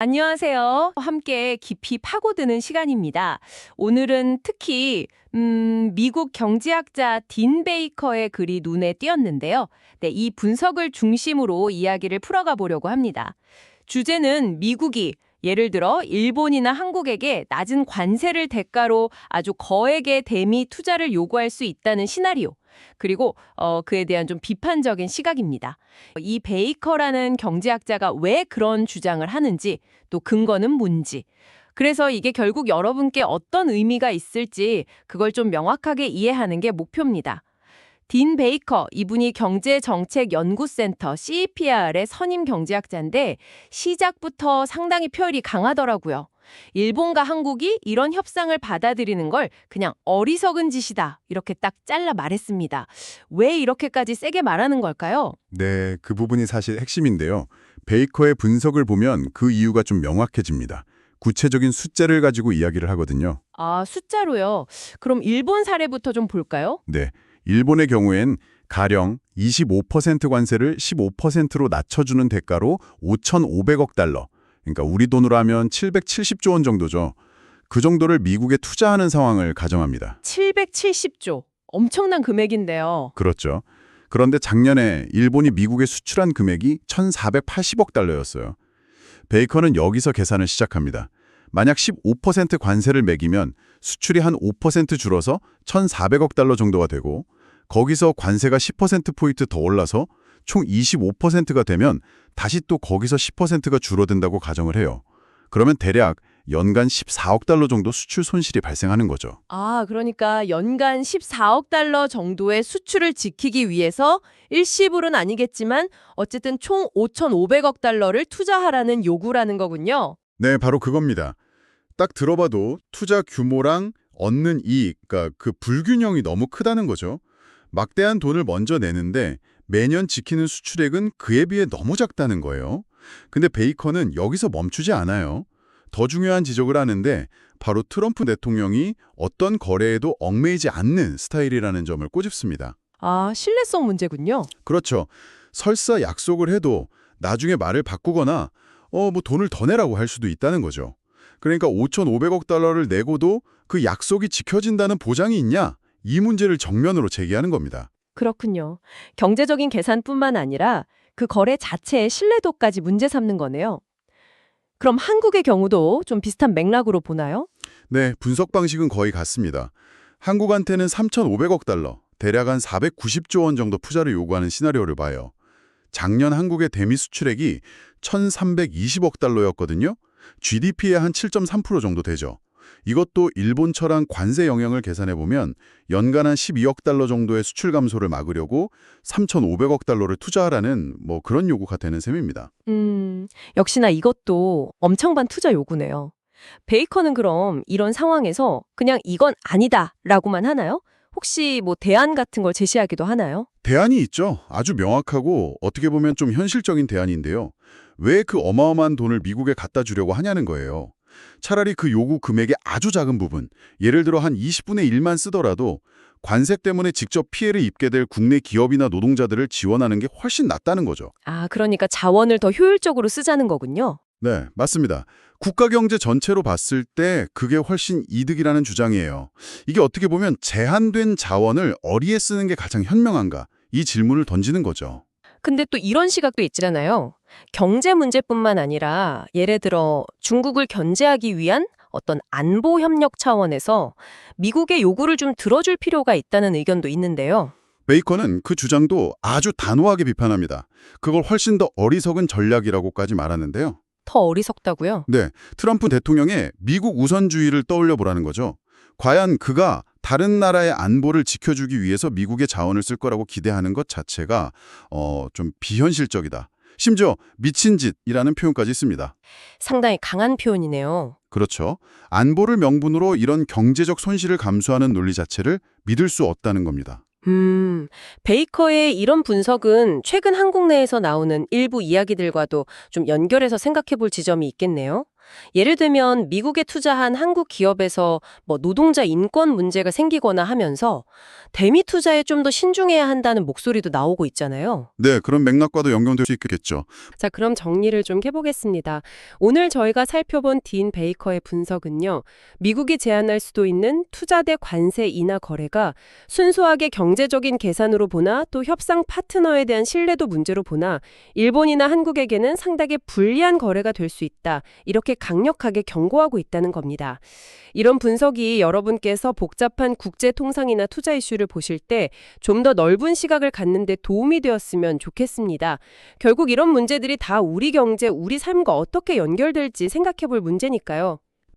안녕하세요. 함께 깊이 파고드는 시간입니다. 오늘은 특히 미국 경제학자 딘 베이커의 글이 눈에 띄었는데요. 네, 이 분석을 중심으로 이야기를 풀어가 보려고 합니다. 주제는 미국이 예를 들어 일본이나 한국에게 낮은 관세를 대가로 아주 거액의 대미 투자를 요구할 수 있다는 시나리오. 그리고 그에 대한 좀 비판적인 시각입니다. 이 베이커라는 경제학자가 왜 그런 주장을 하는지, 또 근거는 뭔지. 그래서 이게 결국 여러분께 어떤 의미가 있을지 그걸 좀 명확하게 이해하는 게 목표입니다. 딘 베이커, 이분이 경제정책연구센터 CEPR의 선임 경제학자인데 시작부터 상당히 표현이 강하더라고요. 일본과 한국이 이런 협상을 받아들이는 걸 그냥 어리석은 짓이다, 이렇게 딱 잘라 말했습니다. 왜 이렇게까지 세게 말하는 걸까요? 네, 그 부분이 사실 핵심인데요. 베이커의 분석을 보면 그 이유가 좀 명확해집니다. 구체적인 숫자를 가지고 이야기를 하거든요. 아, 숫자로요. 그럼 일본 사례부터 좀 볼까요? 네, 일본의 경우엔 가령 25% 관세를 15%로 낮춰주는 대가로 5,500억 달러, 그러니까 우리 돈으로 하면 770조 원 정도죠. 그 정도를 미국에 투자하는 상황을 가정합니다. 770조. 엄청난 금액인데요. 그렇죠. 그런데 작년에 일본이 미국에 수출한 금액이 1,480억 달러였어요. 베이커는 여기서 계산을 시작합니다. 만약 15% 관세를 매기면 수출이 한 5% 줄어서 1,400억 달러 정도가 되고 거기서 관세가 10%포인트 더 올라서 총 25%가 되면 다시 또 거기서 10%가 줄어든다고 가정을 해요. 그러면 대략 연간 14억 달러 정도 수출 손실이 발생하는 거죠. 아, 그러니까 연간 14억 달러 정도의 수출을 지키기 위해서 일시불은 아니겠지만 어쨌든 총 5,500억 달러를 투자하라는 요구라는 거군요. 네, 바로 그겁니다. 딱 들어봐도 투자 규모랑 얻는 이익, 그러니까 그 불균형이 너무 크다는 거죠. 막대한 돈을 먼저 내는데 매년 지키는 수출액은 그에 비해 너무 작다는 거예요. 근데 베이커는 여기서 멈추지 않아요. 더 중요한 지적을 하는데 바로 트럼프 대통령이 어떤 거래에도 얽매이지 않는 스타일이라는 점을 꼬집습니다. 아, 신뢰성 문제군요. 그렇죠. 설사 약속을 해도 나중에 말을 바꾸거나 돈을 더 내라고 할 수도 있다는 거죠. 그러니까 5,500억 달러를 내고도 그 약속이 지켜진다는 보장이 있냐? 이 문제를 정면으로 제기하는 겁니다. 그렇군요. 경제적인 계산뿐만 아니라 그 거래 자체의 신뢰도까지 문제 삼는 거네요. 그럼 한국의 경우도 좀 비슷한 맥락으로 보나요? 네, 분석 방식은 거의 같습니다. 한국한테는 3,500억 달러, 대략 한 490조 원 정도 투자를 요구하는 시나리오를 봐요. 작년 한국의 대미 수출액이 1,320억 달러였거든요. GDP의 한 7.3% 정도 되죠. 이것도 일본처럼 관세 영향을 계산해보면 연간 한 12억 달러 정도의 수출 감소를 막으려고 3,500억 달러를 투자하라는 그런 요구가 되는 셈입니다. 역시나 이것도 엄청난 투자 요구네요. 베이커는 그럼 이런 상황에서 그냥 이건 아니다 라고만 하나요? 혹시 뭐 대안 같은 걸 제시하기도 하나요? 대안이 있죠. 아주 명확하고 어떻게 보면 좀 현실적인 대안인데요. 왜 그 어마어마한 돈을 미국에 갖다 주려고 하냐는 거예요. 차라리 그 요구 금액의 아주 작은 부분, 예를 들어 한 20분의 1만 쓰더라도 관세 때문에 직접 피해를 입게 될 국내 기업이나 노동자들을 지원하는 게 훨씬 낫다는 거죠. 아, 그러니까 자원을 더 효율적으로 쓰자는 거군요. 네, 맞습니다. 국가 경제 전체로 봤을 때 그게 훨씬 이득이라는 주장이에요. 이게 어떻게 보면 제한된 자원을 어디에 쓰는 게 가장 현명한가? 이 질문을 던지는 거죠. 근데 또 이런 시각도 있잖아요. 경제 문제뿐만 아니라 예를 들어 중국을 견제하기 위한 어떤 안보 협력 차원에서 미국의 요구를 좀 들어줄 필요가 있다는 의견도 있는데요. 베이커는 그 주장도 아주 단호하게 비판합니다. 그걸 훨씬 더 어리석은 전략이라고까지 말하는데요. 더 어리석다고요? 네, 트럼프 대통령의 미국 우선주의를 떠올려 보라는 거죠. 과연 그가 다른 나라의 안보를 지켜주기 위해서 미국의 자원을 쓸 거라고 기대하는 것 자체가 좀 비현실적이다. 심지어 미친 짓이라는 표현까지 있습니다. 상당히 강한 표현이네요. 그렇죠. 안보를 명분으로 이런 경제적 손실을 감수하는 논리 자체를 믿을 수 없다는 겁니다. 베이커의 이런 분석은 최근 한국 내에서 나오는 일부 이야기들과도 좀 연결해서 생각해 볼 지점이 있겠네요. 예를 들면 미국에 투자한 한국 기업에서 노동자 인권 문제가 생기거나 하면서 대미 투자에 좀 더 신중해야 한다는 목소리도 나오고 있잖아요. 네, 그런 맥락과도 연결될 수 있겠죠. 자, 그럼 정리를 좀 해보겠습니다. 오늘 저희가 살펴본 딘 베이커의 분석은요. 미국이 제안할 수도 있는 투자 대 관세 인하 거래가 순수하게 경제적인 계산으로 보나 또 협상 파트너에 대한 신뢰도 문제로 보나 일본이나 한국에게는 상당히 불리한 거래가 될 수 있다. 이렇게 강력하게 경고하고 있다는 겁니다. 이런 분석이 여러분께서 복잡한 국제 통상이나 투자 이슈를 보실 때 좀 더 넓은 시각을 갖는 데 도움이 되었으면 좋겠습니다. 결국 이런 문제들이 다 우리 경제, 우리 삶과 어떻게 연결될지 생각해 볼 문제니까요.